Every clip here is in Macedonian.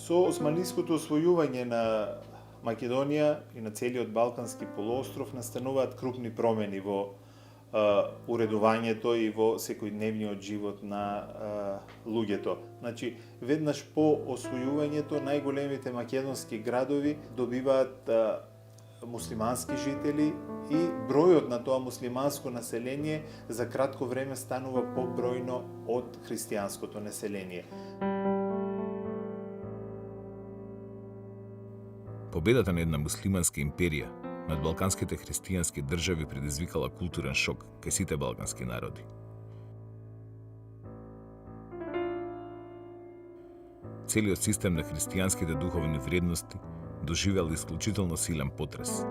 Со османлиското освојување на Македонија и на целиот Балкански полуостров настануваат крупни промени во уредувањето и во секојдневниот живот на луѓето. Значи, веднаш по освојувањето најголемите македонски градови добиваат муслимански жители и бројот на тоа муслиманско население за кратко време станува побројно од христијанското население. Победата на една муслиманска империја над балканските христијански држави предизвикала културен шок кај сите балкански народи. Целиот систем на христијанските духовни вредности доживел исклучително силен потрес.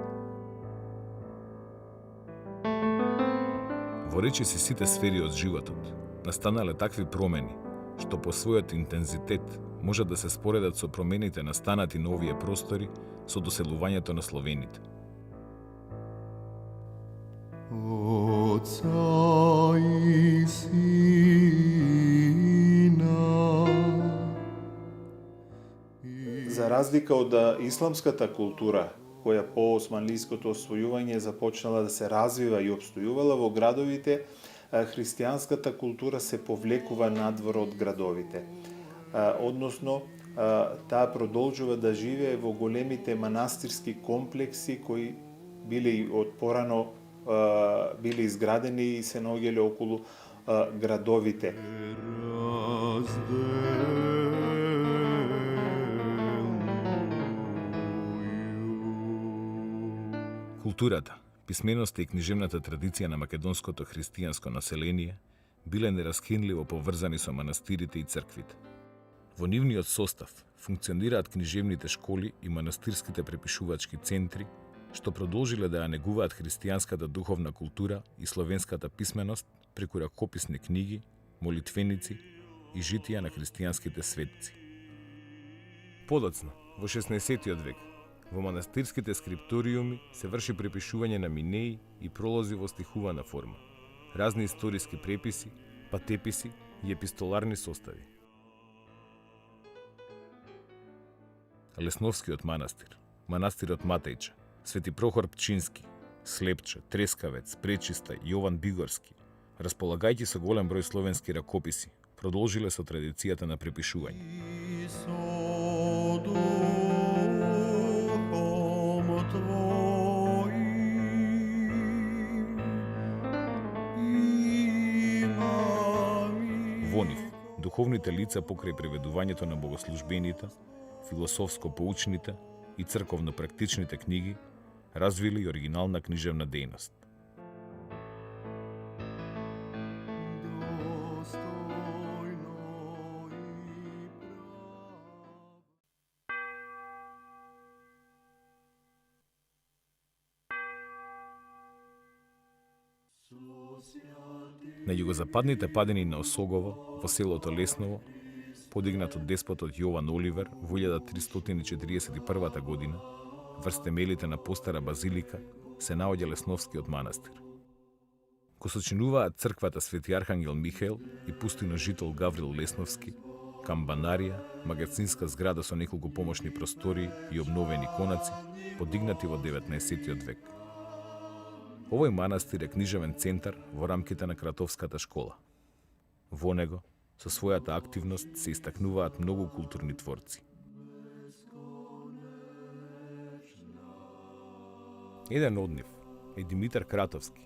Во речиси сите сфери од животот настанале такви промени што по својот интензитет можат да се споредат со промените настанати на овие простори со доселувањето на словените. Отца и Сина. За разлика од исламската култура, која по османлиското освојување започнала да се развива и обстојувала во градовите, христијанската култура се повлекува надвор од градовите. Односно, таа продолжува да живее во големите манастирски комплекси кои биле и од порано биле изградени и се наоѓале околу градовите. Културата, писменоста и книжевната традиција на македонското христијанско население биле нераскинливо поврзани со манастирите и црквите. Во нивниот состав функционираат книжевните школи и манастирските препишувачки центри, што продолжиле да ја негуваат христијанската духовна култура и словенската писменост преку ракописни книги, молитвеници и житија на христијанските светци. Подоцна, во 16 век, во манастирските скрипториуми се врши препишување на минеи и пролози во стихувана форма, разни историски преписи, патеписи и епистоларни состави. Лесновскиот манастир, манастирот Матејче, Свети Прохор Пчински, Слепче, Трескавец, Пречиста, Јован Бигорски, располагајќи со голем број словенски ракописи, продолжиле со традицијата на препишување. Во нив, духовните лица покрај преведувањето на богослужбените, философско-поучните и црковно-практичните книги развили и оригинална книжевна дејност. На југозападните падини на Осогово, во селото Лесново, подигнат од деспотот Јован Оливер во 1341 година, врз темелите на постара базилика, се наоѓа Лесновскиот манастир. Го сочинуваат црквата Свети Архангел Михаел и пустино жител Гаврил Лесновски, камбанарија, магазинска зграда со неколку помошни простории и обновени конаци, подигнати во 19 век. Овој манастир е книжевен центар во рамките на Кратовската школа. Во него, со својата активност, се истакнуваат многу културни творци. Еден од нив е Димитар Кратовски,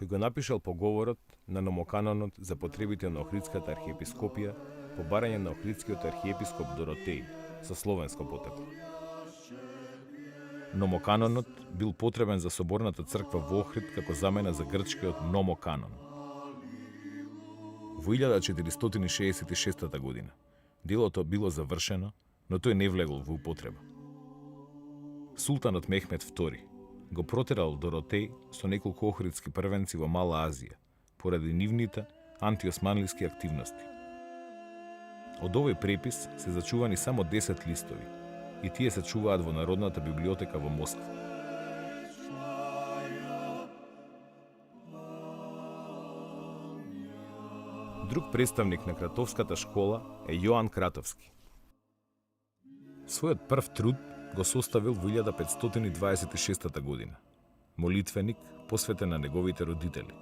кој го напишал поговорот на Номоканонот за потребите на Охридската архиепископија по барање на Охридскиот архиепископ Доротеј со словенско потекло. Номоканонот бил потребен за соборната црква во Охрид како замена за грчкиот Номоканон. Во 1466 година делото било завршено, но тој не влегол во употреба. Султанот Мехмед II го протерал Доротеј со неколку охридски првенци во Мала Азија, поради нивните антиосманлиски активности. Од овој препис се зачувани само 10 листови и тие се чуваат во Народната библиотека во Москва. Друг представник на Кратовската школа е Јоан Кратовски. Својот прв труд го составил во 1526 година. Молитвеник посветен на неговите родители.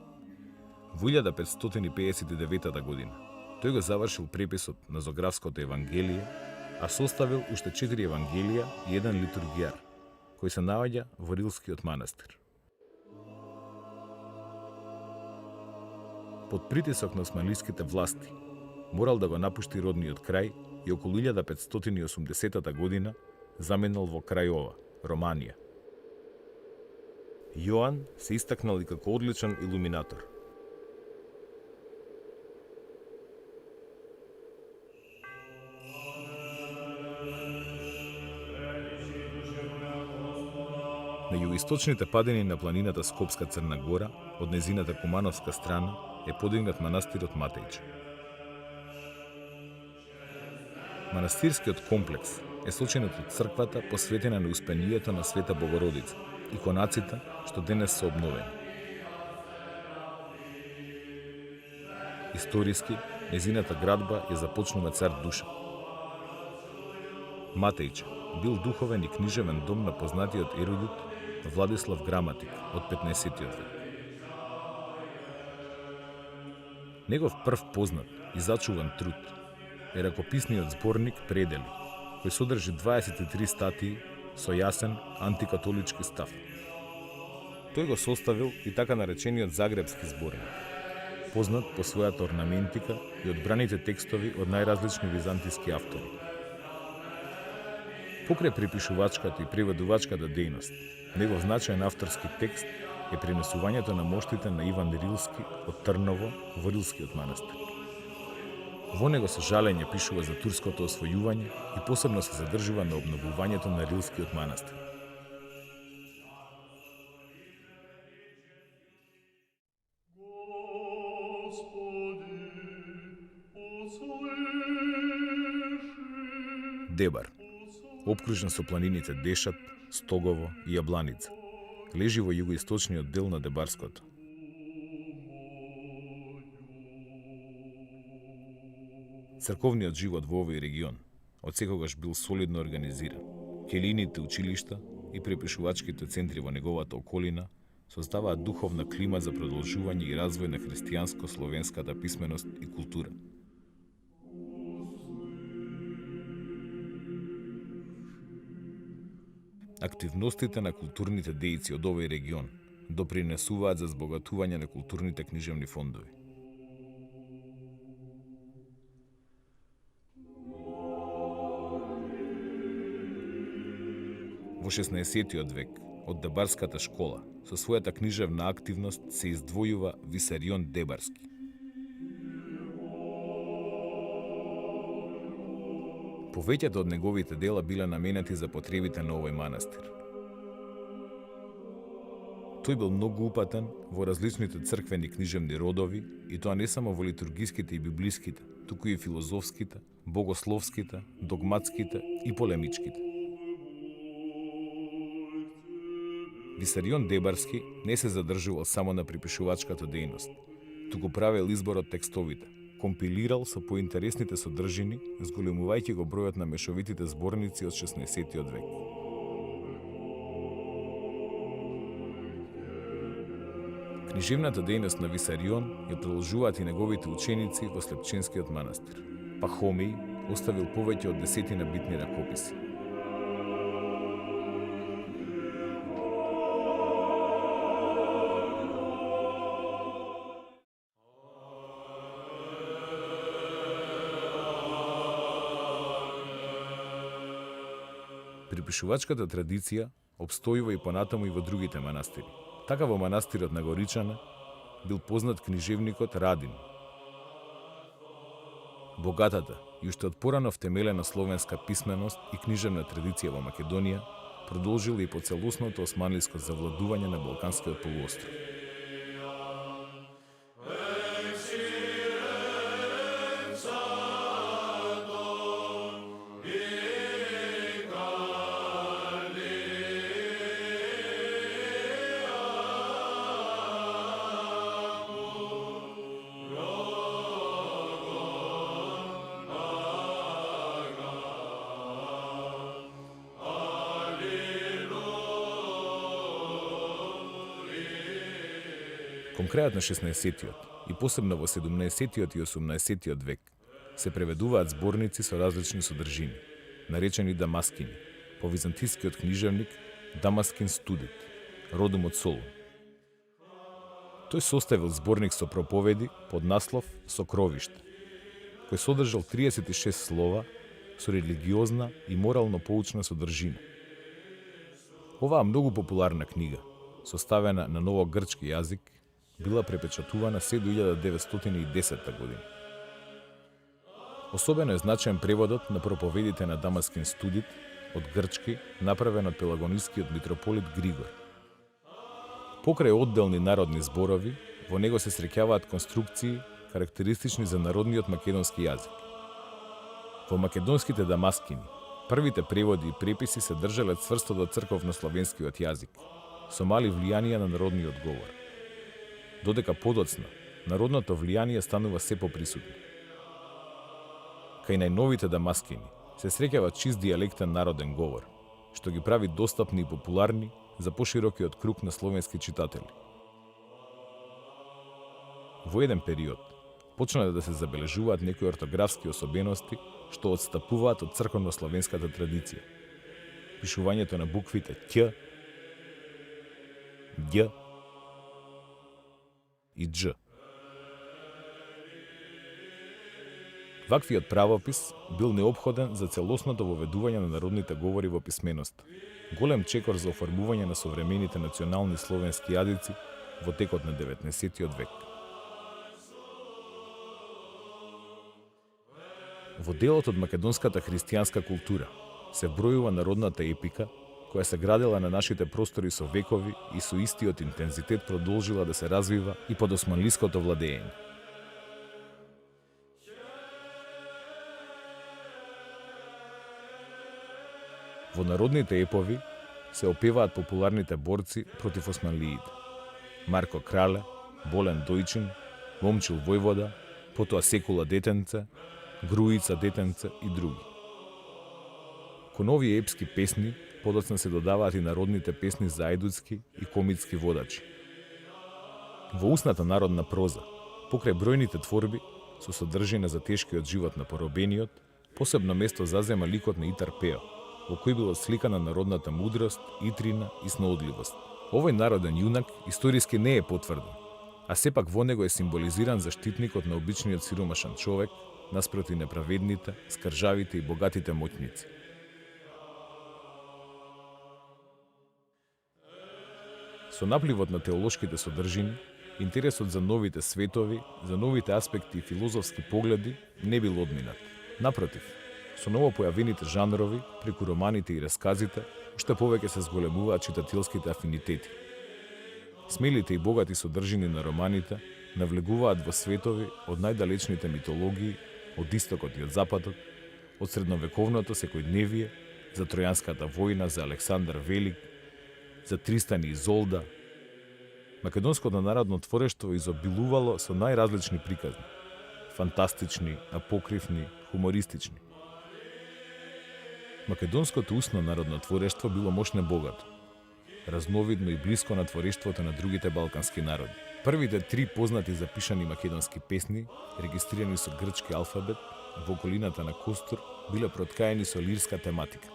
Во 1559 година тој го завршил преписот на Зографското евангелие, а составил уште 4 евангелија и еден литургијар, кој се наоѓа во Рилскиот манастир. Под притисок на османлиските власти, морал да го напушти родниот крај и околу 1580 година заминал во Крајова, Романија. Јоан се истакнал и како одличен илуминатор. На југоисточните падини на планината Скопска Црна Гора, од незината Кумановска страна, е подигнат манастирот Матејче. Манастирскиот комплекс е сочинет од црквата посветена на успението на Света Богородица и конаците што денес се обновени. Историски, незината градба ја започнува цар Душа. Матејче бил духовен и книжевен дом на познатиот ерудит Владислав Граматик од 15 век. Негов прв познат и зачуван труд е ракописниот зборник Предели, кој содржи 23 статии со јасен антикатолички став. Тој го составил и така наречениот Загребски зборник, познат по својата орнаментика и одбраните текстови од најразлични византиски автори. Покрај препишувачката и преведувачката дејност, негов значаен авторски текст е пренесувањето на моштите на Иван Рилски од Трново во Рилскиот манастир. Во него со жалење пишува за турското освојување и посебно се задржува на обновувањето на Рилскиот манастир. Дебар, опкружен со планините Дешат, Стогово и Јабланица, лежи во југоисточниот дел на Дебарското. Црковниот живот во овој регион одсекогаш бил солидно организиран. Келините училишта и препишувачките центри во неговата околина создаваат духовна клима за продолжување и развој на христијанско-словенската писменост и култура. Активностите на културните дејци од овој регион допринесуваат за збогатување на културните книжевни фондови. Во 16 век, од Дебарската школа, со својата книжевна активност се издвојува Висарион Дебарски. Повеќето од неговите дела биле наменети за потребите на овој манастир. Тој бил многу упатен во различните црквени книжевни родови, и тоа не само во литургиските и библиските, туку и филозофските, богословските, догматските и полемичките. Висарион Дебарски не се задржувал само на припишувачката дејност, туку правил избор од текстовите, компилирал со поинтересните содржини, зголемувајќи го бројот на мешовитите зборници од 16 век. Книжевната дејност на Висарион ја продолжуваат и неговите ученици во Слепченскиот манастир. Пахомеј оставил повеќе од 10 битни ракописи. Припишувачката традиција обстојува и понатаму и во другите манастири. Така во манастирот на Горичане бил познат книжевникот Радин. Богатата и уште од порано втемелена словенска писменост и книжевна традиција во Македонија продолжила и по целосното османлиско завладување на Балканскиот полуостров. Кон крајот на 16-тиот и посебно во 17-тиот и 18-тиот век се преведуваат зборници со различни содржини, наречени дамаскини, по византискиот книжевник Дамаскин студит, родом од Солун. Тој составил зборник со проповеди под наслов Сокровиште, кој содржал 36 слова со религиозна и морално поучна содржина. Оваа многу популарна книга, составена на новогрчки јазик, била препечатувана се до 1910 година. Особено е значаен преводот на проповедите на Дамаскин студит од грчки, направен од пелагонискиот митрополит Григор. Покрај одделни народни зборови, во него се среќаваат конструкции карактеристични за народниот македонски јазик. Во македонските дамаскини, првите преводи и преписи се држале цврсто до црковно-словенскиот јазик, со мали влијанија на народниот говор. Додека подоцна, народното влијание станува се поприсутно. Кај најновите дамаскини се среќава чист дијалектен народен говор, што ги прави достапни и популарни за поширокиот круг на словенски читатели. Во еден период почнале да се забележуваат некои ортографски особености што отстапуваат од црковно-словенската традиција. Пишувањето на буквите Ќ, Ѓ и Дж. Ваквиот правопис бил неопходен за целосното воведување на народните говори во писменоста. Голем чекор за оформување на современите национални словенски јазици во текот на 19-тиот век. Во делот од македонската христијанска култура се бројува народната епика, која се градела на нашите простори со векови и со истиот интензитет продолжила да се развива и под османлиското владење. Во народните епови се опеваат популарните борци против османлиите: Марко Крале, Болен Дојчин, Момчил Војвода, потоа Секула Детенце, Груица Детенце и други. Кон овие епски песни подоцна се додаваат и народните песни за ајдуцки и комитски водачи. Во устната народна проза, покрај бројните творби со содржина за тешкиот живот на поробениот, посебно место зазема ликот на Итар Пео, во кој било сликана народната мудрост, итрина и сноодливост. Овој народен јунак историски не е потврден, а сепак во него е символизиран заштитникот на обичниот сиромашен човек наспроти неправедните, скржавите и богатите моќници. Со напливот на теолошките содржини, интересот за новите светови, за новите аспекти и филозофски погледи не бил одминат. Напротив, со новопојавените жанрови, преку романите и расказите, уште повеќе се зголемуваат читателските афинитети. Смелите и богати содржини на романите навлегуваат во светови од најдалечните митологии, од истокот и од западот, од средновековното секојдневие, за Тројанската војна, за Александар Велик, за Тристан и Изолда. Македонското народно творештво изобилувало со најразлични приказни: фантастични, апокривни, хумористични. Македонското устно народно творештво било мощно богато, разновидно и блиско на творештвото на другите балкански народи. Првите 3 познати запишани македонски песни, регистрирани со грчки алфабет во околината на Костур, биле проткаени со лирска тематика.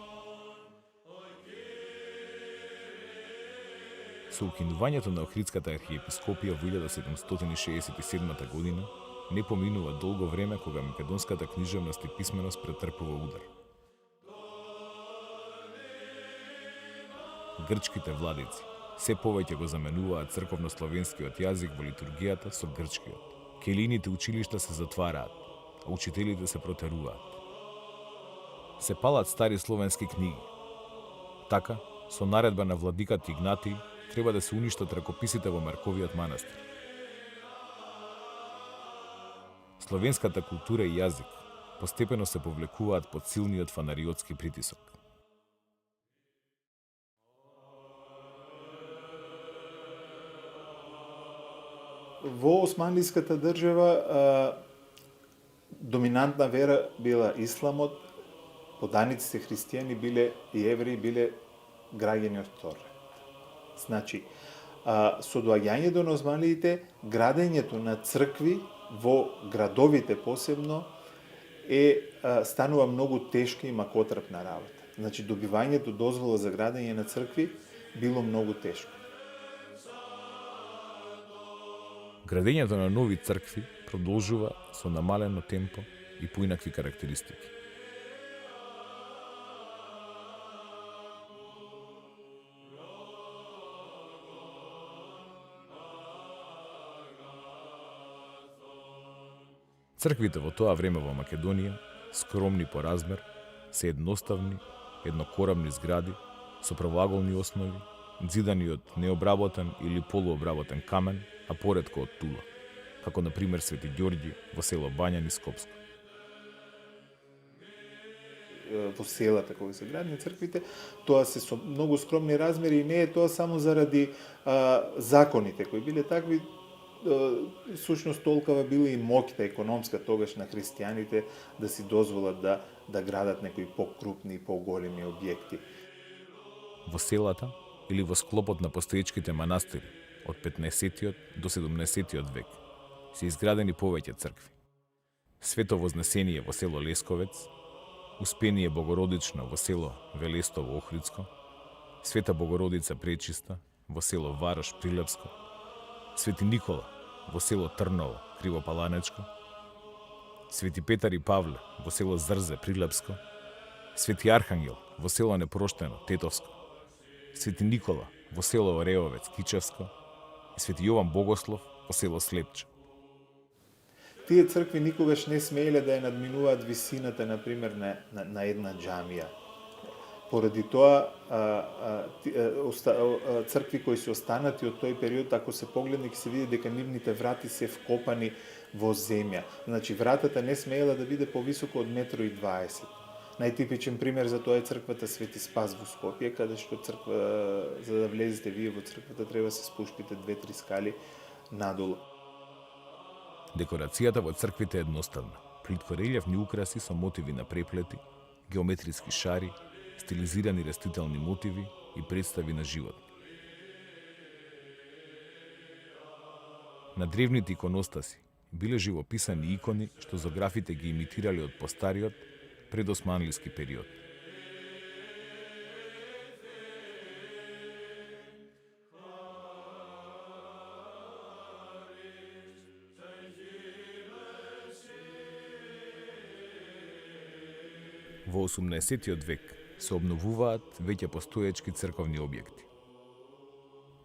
Со укинувањето на Охридската архиепископија во 1767 година, не поминува долго време кога македонската книжевност и писменост претрпува удар. Грчките владици се повеќе го заменуваат црковно-словенскиот јазик во литургијата со грчкиот. Келините училишта се затвараат, а учителите се протеруваат. Се палат стари словенски книги. Така, со наредба на владикат Игнатий, треба да се уништат ракописите во Марковиот манастир. Словенската култура и јазик постепено се повлекуваат под силниот фанариотски притисок. Во османлиската држава доминантна вера била исламот, поданиците христијани биле и евреи биле граѓани од Торет. Значи, со доаѓањето на османлиите, градењето на цркви во градовите посебно станува многу тешка и макотрапна работа. Значи, добивањето дозвола за градење на цркви било многу тешко. Градењето на нови цркви продолжува со намалено темпо и поинакви карактеристики. Црквите во тоа време во Македонија, скромни по размер, се едноставни, еднокорабни згради со правоаголни основи, зидани од необработен или полуобработен камен, а поретко од тула, како на пример Свети Ѓорѓи во село Бањани, Скопско. Во селата кога се градни црквите, тоа се со многу скромни размери и не е тоа само заради законите кои биле такви. Сушност толкова била и моќта економска тогаш на христијаните да си дозволат да градат некои покрупни и поголеми објекти. Во селата или во склопот на постоечките манастири од 15 до 17 век се изградени повеќе цркви. Свето Вознесение во село Лесковец, Успение Богородично во село Велестово Охридско, Света Богородица Пречиста во село Варош Прилепско, Свети Никола во село Трново Кривопаланечко, Свети Петар и Павле во село Зрзе Прилепско, Свети Архангел во село Непроштено Тетовско, Свети Никола во село Ореовец Кичевско и Свети Јован Богослов во село Слепче. Тие цркви никогаш не смееле да ја надминуваат висината, например, на една џамија. Поради тоа, цркви кои се останати од тој период, ако се погледне, ќе се види дека нивните врати се вкопани во земја. Значи, вратата не смеела да биде повисоко од 1,20 м. Најтипичен пример за тоа е црквата Свети Спас во Скопје, каде што за да влезете вие во црквата треба да се спуштите 2-3 скали надолу. Декорацијата во црквите е едноставна. Плитко релјефни украси со мотиви на преплети, геометриски шари, стилизирани растителни мотиви и представи на животни. На древните иконостаси биле живописани икони што зографите ги имитирале од постариот предосманлиски период. Во 18 век се обновуваат веќе постоечки црковни објекти.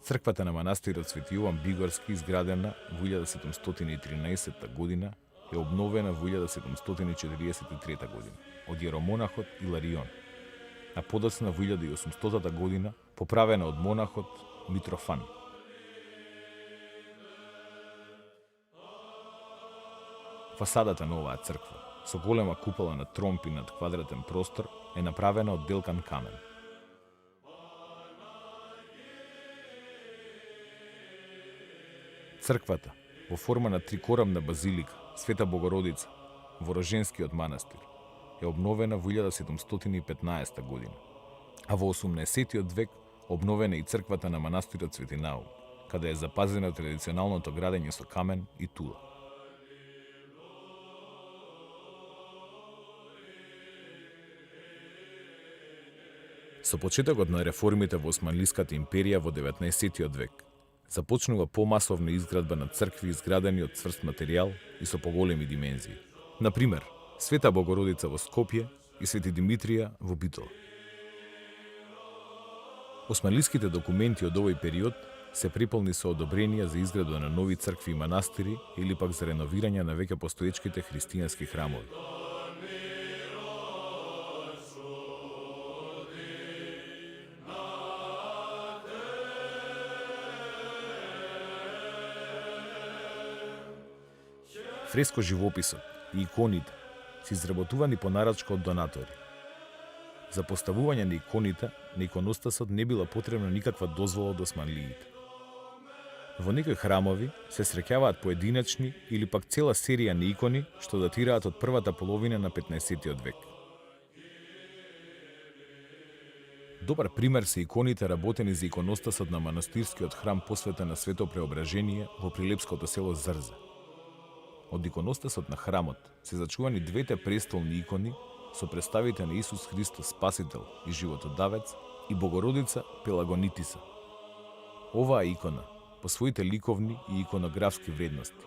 Црквата на манастирот Свети Јован Бигорски, изградена во 1713 година, е обновена во 1743 година од јеромонахот Иларион, а подоцна во 1800 година поправена од монахот Митрофан. Фасадата на оваа црква, со голема купола на тромпи над квадратен простор, е направена од делкан камен. Црквата, во форма на трикорамна базилика, Света Богородица, во Роженскиот манастир, е обновена во 1715 година, а во 18 век обновена и црквата на манастирот Свети Наум, каде е запазено традиционалното градење со камен и тула. Со почетокот на реформите во Османлиската империја во 19 век, започнува помасовна изградба на цркви изградени од цврст материјал и со поголеми димензии. Например, Света Богородица во Скопје и Свети Димитрија во Битола. Османлиските документи од овој период се приполни со одобренија за изградба на нови цркви и манастири или пак за реновирање на веќе постоечките христијански храмови. Фреско живописот и иконите се изработувани по нарачка од донатори. За поставување на иконите на иконостасот не била потребна никаква дозвола од османлиите. Во некои храмови се среќаваат поединечни или пак цела серија на икони што датираат од првата половина на 15 век. Добар пример се иконите работени за иконостасот на манастирскиот храм посветен на Свето Преображение во прилепското село Зрзе. Од иконостасот на храмот се зачувани двете престолни икони со представите на Исус Христос Спасител и животодавец и Богородица Пелагонитиса. Оваа икона, по своите ликовни и иконографски вредности,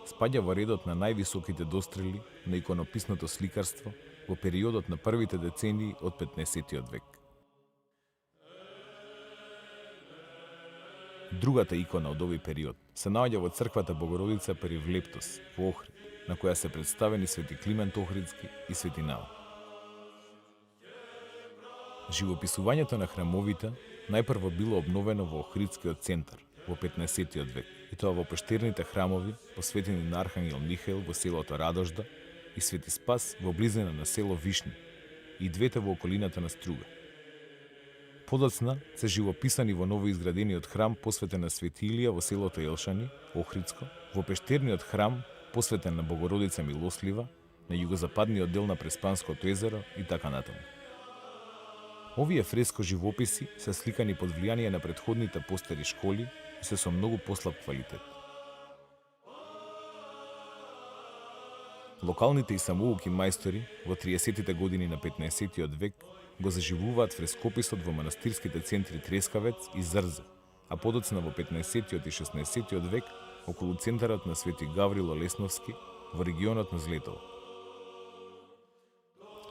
спаѓа во редот на највисоките дострели на иконописното сликарство во периодот на првите децении од 15-тиот век. Другата икона од овој период се наоѓа во црквата Богородица Перивлептос во Охрид, на која се представени свети Климент Охридски и свети Наум. Живописувањето на храмовите најпрво било обновено во Охридскиот центар во 15-тиот век, и тоа во пештерните храмови посветени на Архангел Михаил во селото Радожда и Свети Спас во близина на село Вишни и двете во околината на Струга. Подоцна се живописани во новоизградениот храм посветен на Свети Илија во селото Елшани, Охридско, во пештерниот храм посветен на Богородица Милослива, на југозападниот дел на Преспанското езеро и така натаму. Овие фреско живописи се сликани под влијание на претходните постери школи и се со многу послаб квалитет. Локалните и самоуки мајстори во 30-тите години на 15-тиот век го заживуваат фрескописот во манастирските центри Трескавец и Зрзе, а подоцна во 15-тиот и 16-тиот век околу центарот на Свети Гаврило Лесновски во регионот на Злетово.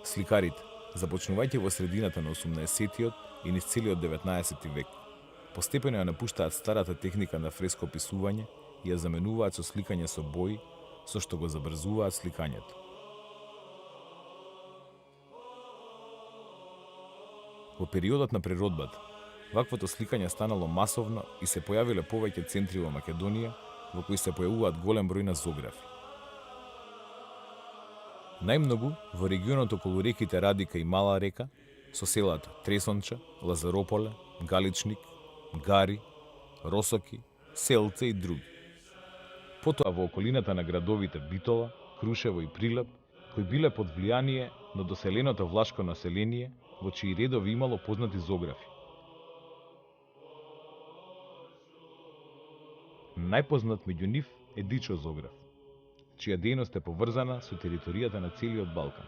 Сликарите, започнувајќи во средината на 18-тиот и низ целиот 19-ти век, постепено ја напуштаат старата техника на фрескописување и ја заменуваат со сликање со бои, со што го забрзуваат сликањето. Во периодот на преродбата, ваквото сликање станало масовно и се појавиле повеќе центри во Македонија во кои се појавуваат голем број на зографи. Најмногу во регионот околу реките Радика и Мала река, со селата Тресонча, Лазарополе, Галичник, Гари, Росоки, Селце и други. Потоа во околината на градовите Битола, Крушево и Прилеп, кои биле под влијание на доселеното влашко население, во чии редови имало познати зографи. Најпознат меѓу нив е Дичо зограф, чија дејност е поврзана со територијата на целиот Балкан.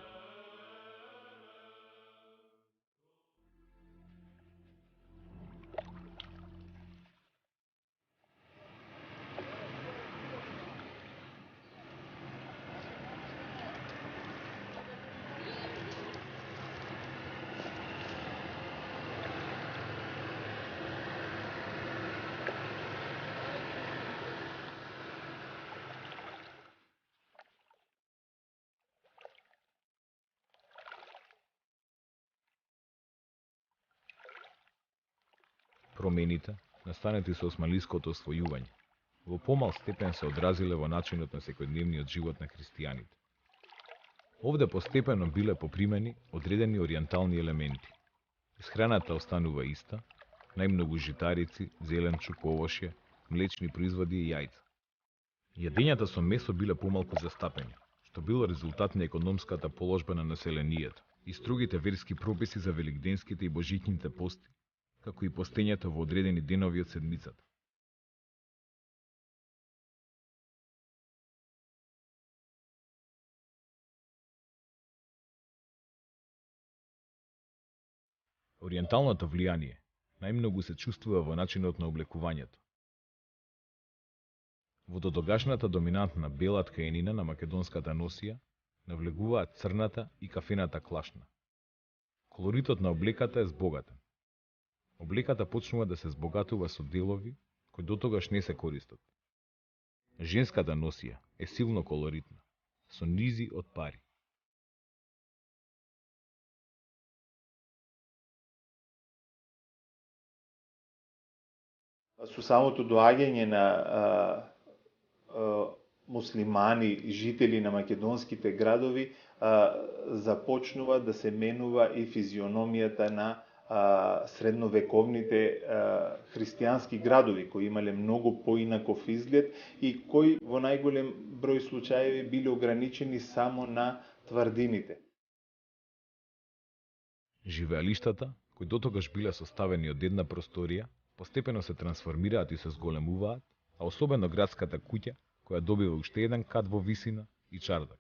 Промените, настанети со османлиското освојување, во помал степен се одразиле во начинот на секојдневниот живот на христијаните. Овде постепено биле попримени одредени ориентални елементи. Исхраната останува иста, најмногу житарици, зеленчук, овошје, млечни производи и јајца. Јадењата со месо биле помалку застапени, што било резултат на економската положба на населението и строгите верски прописи за великденските и божитните пости, како и постењето во одредени денови од седмицата. Ориенталното влијание најмногу се чувствува во начинот на облекувањето. Во додогашната доминантна бела ткаенина на македонската носија навлегуваат црната и кафената клашна. Колоритот на облеката е збогатен. Облеката почнува да се збогатува со делови кои дотогаш не се користат. Женската носија е силно колоритна, со низи од пари. Со самото доаѓање на муслимани, жители на македонските градови, започнува да се менува и физиономијата на средновековните христијански градови, кои имале многу поинаков изглед и кои во најголем број случаеви биле ограничени само на тврдините. Живеалиштата, кои дотогаш биле составени од една просторија, постепено се трансформираат и се зголемуваат, а особено градската куќа, која добива уште еден кат во висина и чардак.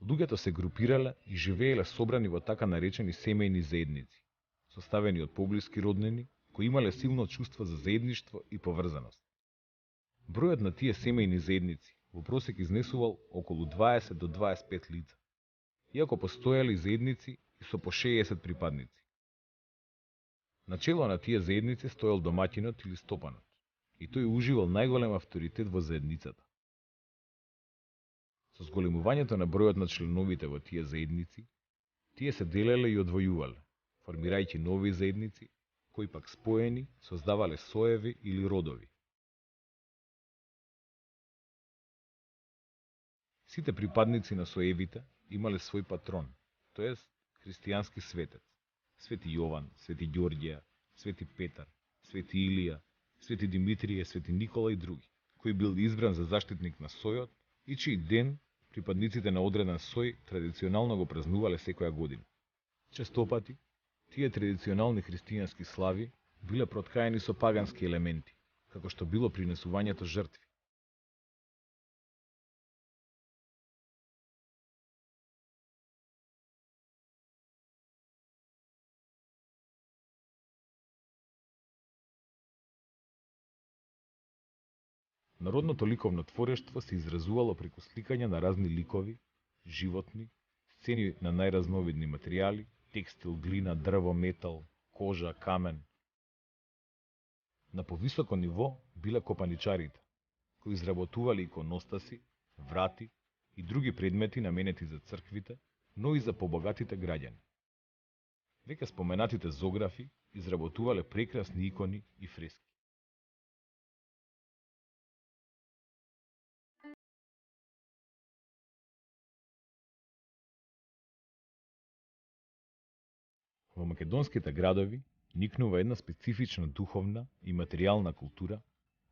Луѓето се групирале и живееле собрани во така наречени семејни заедници, составени од поблиски роднини, кои имале силно чувство за заедништво и поврзаност. Бројот на тие семејни заедници во просек изнесувал околу 20 до 25 лица, иако постоеле и заедници и со по 60 припадници. На чело на тие заедници стоел домаќинот или стопанот, и тој уживал најголем авторитет во заедницата. Со зголемувањето на бројот на членовите во тие заедници, тие се делеле и одвојувале, формирајќи нови заедници, кои пак споени создавале соеви или родови. Сите припадници на соевите имале свој патрон, тоест христијански светец, Свети Јован, Свети Ѓорѓија, Свети Петар, Свети Илија, Свети Димитрije, Свети Никола и други, кој бил избран за заштитник на сојот и чиј ден припадниците на одреден сој традиционално го празнувале секоја година. Честопати, тие традиционални христијански слави биле проткаени со пагански елементи, како што било принесувањето жртви. Народното ликовно творештво се изразувало преку сликање на разни ликови, животни, сцени на најразновидни материјали, текстил, глина, дрво, метал, кожа, камен. На повисоко ниво биле копаничарите, кои изработувале иконостаси, врати и други предмети наменети за црквите, но и за побогатите граѓани. Веќе споменатите зографи изработувале прекрасни икони и фрески. Во македонските градови никнува една специфична духовна и материјална култура,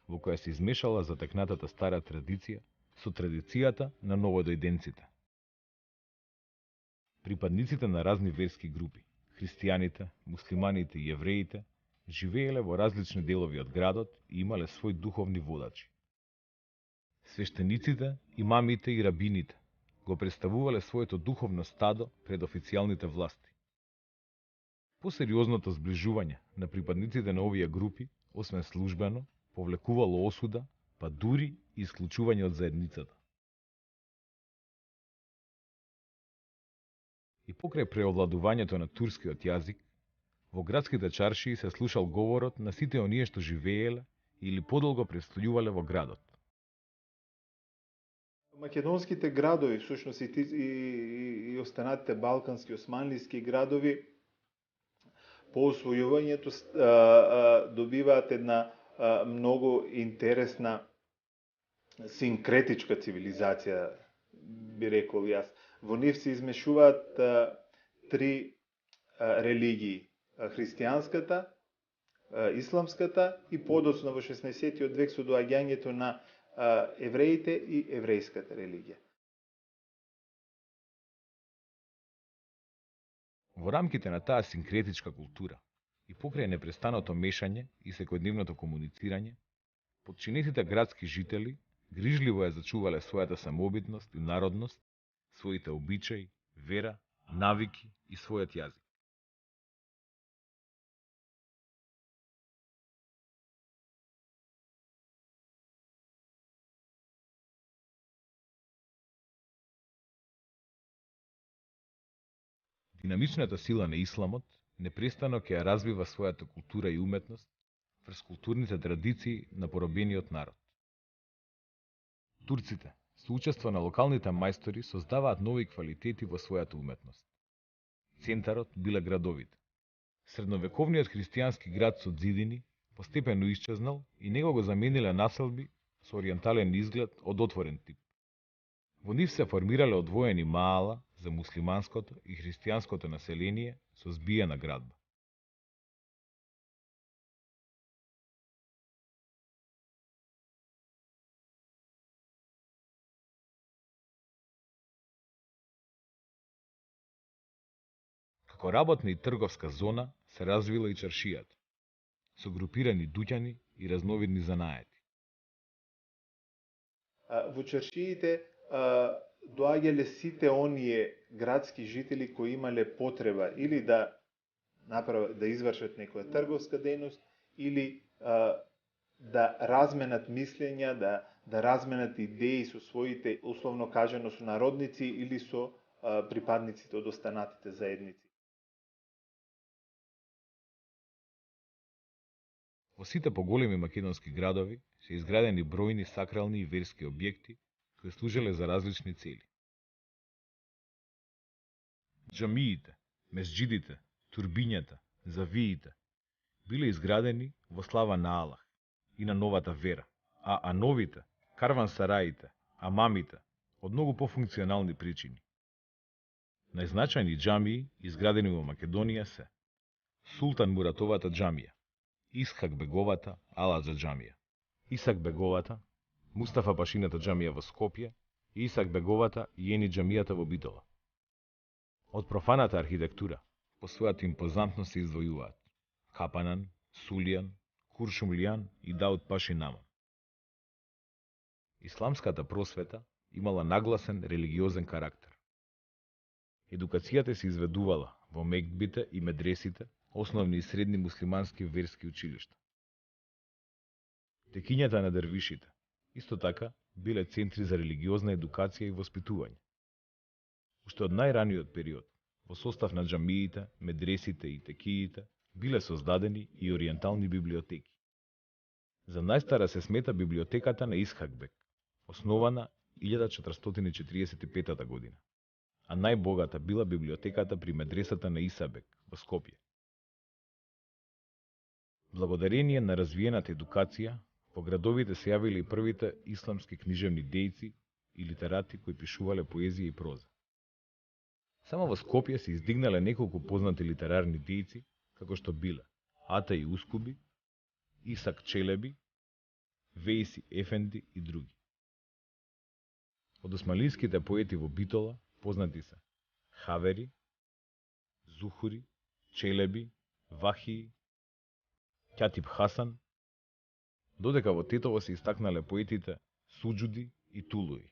во која се измешала затекнатата стара традиција со традицијата на новодојденците. Припадниците на разни верски групи, христијаните, муслиманите и евреите, живееле во различни делови од градот и имале свој духовни водачи. Свештениците, имамите и рабините го представувале своето духовно стадо пред официјалните власти. Посериозното зближување на припадниците на овие групи, освен службено, повлекувало осуда, па дури и исклучување од заедницата. И покрај преовладувањето на турскиот јазик, во градските чаршии се слушал говорот на сите оние што живееле или подолго престојувале во градот. Македонските градови, всушност и останатите балкански, османлиски градови, по освојувањето добиваат една многу интересна синкретичка цивилизација, би рекол јас. Во нив се измешуваат три религии: христијанската, исламската и подоцна во 16 век со доаѓањето на евреите и еврејската религија. Во рамките на таа синкретичка култура и покрај непрестаното мешање и секојдневното комуницирање, подчинетите градски жители грижливо ја зачувале својата самобитност и народност, своите обичаи, вера, навики и својот јазик. Динамичната сила на исламот непрестано ќе ја развива својата култура и уметност врз културните традиции на поробениот народ. Турците, со учество на локалните мајстори, создаваат нови квалитети во својата уметност. Центарот биле градовите. Средновековниот христијански град со зидини постепено исчезнал и него го замениле населби со ориентален изглед од отворен тип. Во нив се формирале одвоени маала за муслиманското и христијанското население со збиена градба. Како работна и трговска зона се развила и чаршијата, со групирани дуќани и разновидни занаети. Во чаршиите доаѓале сите оние градски жители кои имале потреба или да извршат некоја трговска дејност или да разменат мислења, да разменат идеи со своите, условно кажано, со народници или со припадниците од останатите заедници. Во сите поголеми македонски градови се изградени бројни сакрални и верски објекти кои служеле за различни цели. Џамиите, месџидите, турбињата, завиите биле изградени во слава на Аллах и на новата вера, а ановите, карвансараите, амамите, од многу пофункционални причини. Најзначајни џамии изградени во Македонија се Султан Муратовата џамија, Исхак Беговата Алаџа џамија, Исак Беговата, Мустафа Пашината џамија во Скопје и Исак Беговата и Ени џамијата во Битола. Од профаната архитектура, по својата импозантност се издвојуваат Капанан, Сулијан, Куршумлијан и Дауд Паши Наман. Исламската просвета имала нагласен религиозен карактер. Едукацијата се изведувала во мекбите и медресите, основни и средни муслимански верски училишта. Текињата на дервишите, исто така, биле центри за религиозна едукација и воспитување. Уште од најраниот период, во состав на џамиите, медресите и текиите, биле создадени и ориентални библиотеки. За најстара се смета библиотеката на Исхакбек, основана 1445 година, а најбогата била библиотеката при медресата на Исабек во Скопје. Благодарение на развиената едукација, во градовите се јавиле и првите исламски книжевни дејци и литерати кои пишувале поезија и проза. Само во Скопје се издигнале неколку познати литерарни дејци, како што биле Атаи Ускуби, Исак Челеби, Вејси Ефенди и други. Од османлиските поети во Битола познати се Хавери, Зухури, Челеби, Вахии, Ќатиб Хасан, додека во Тетово се истакнале поетите Суџуди и Тулуи.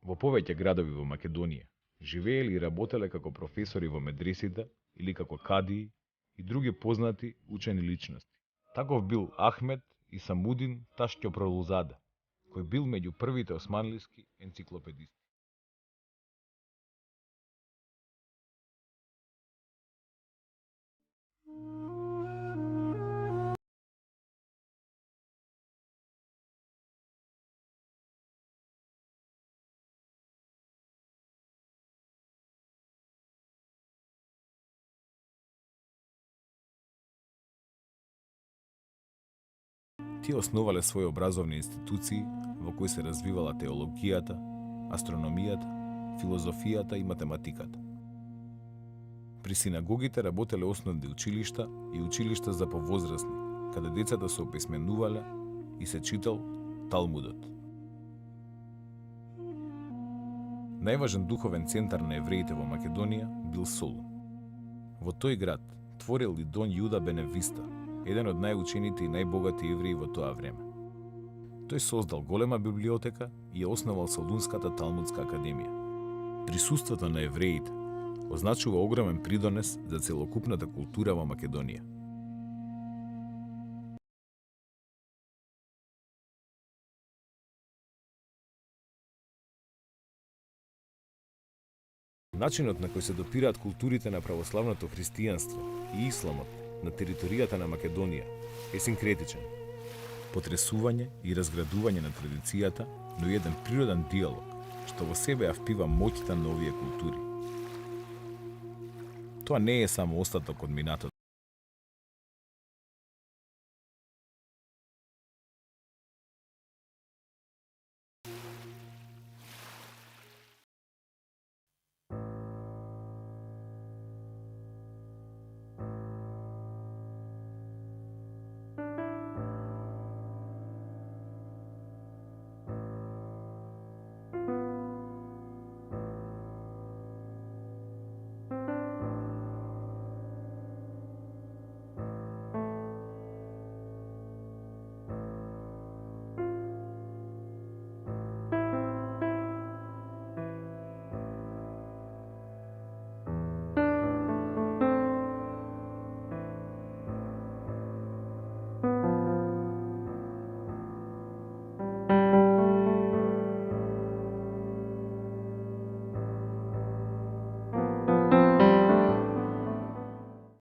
Во повеќе градови во Македонија живееле и работеле како професори во медресите или како кадии и други познати учени личности. Таков бил Ахмед и Самудин Таштјопролузаде, кој бил меѓу првите османлиски енциклопедисти. Тие основале своји образовни институции во кои се развивала теологијата, астрономијата, филозофијата и математиката. При синагогите работеле основни училишта и училишта за повозрасни, каде децата се описменувале и се читал Талмудот. Најважен духовен центар на евреите во Македонија бил Солун. Во тој град творил и Дон Јуда Беневиста, еден од најучените и најбогати евреи во тоа време. Тој создал голема библиотека и ја основал Солунската Талмудска академија. Присуството на евреите означува огромен придонес за целокупната култура во Македонија. Начинот на кој се допираат културите на православното христијанство и исламот на територијата на Македонија е синкретичен. Потресување и разградување на традицијата, но и еден природен диалог, што во себе ја впива моќта на овие култури. Тоа не е само остаток од минатото.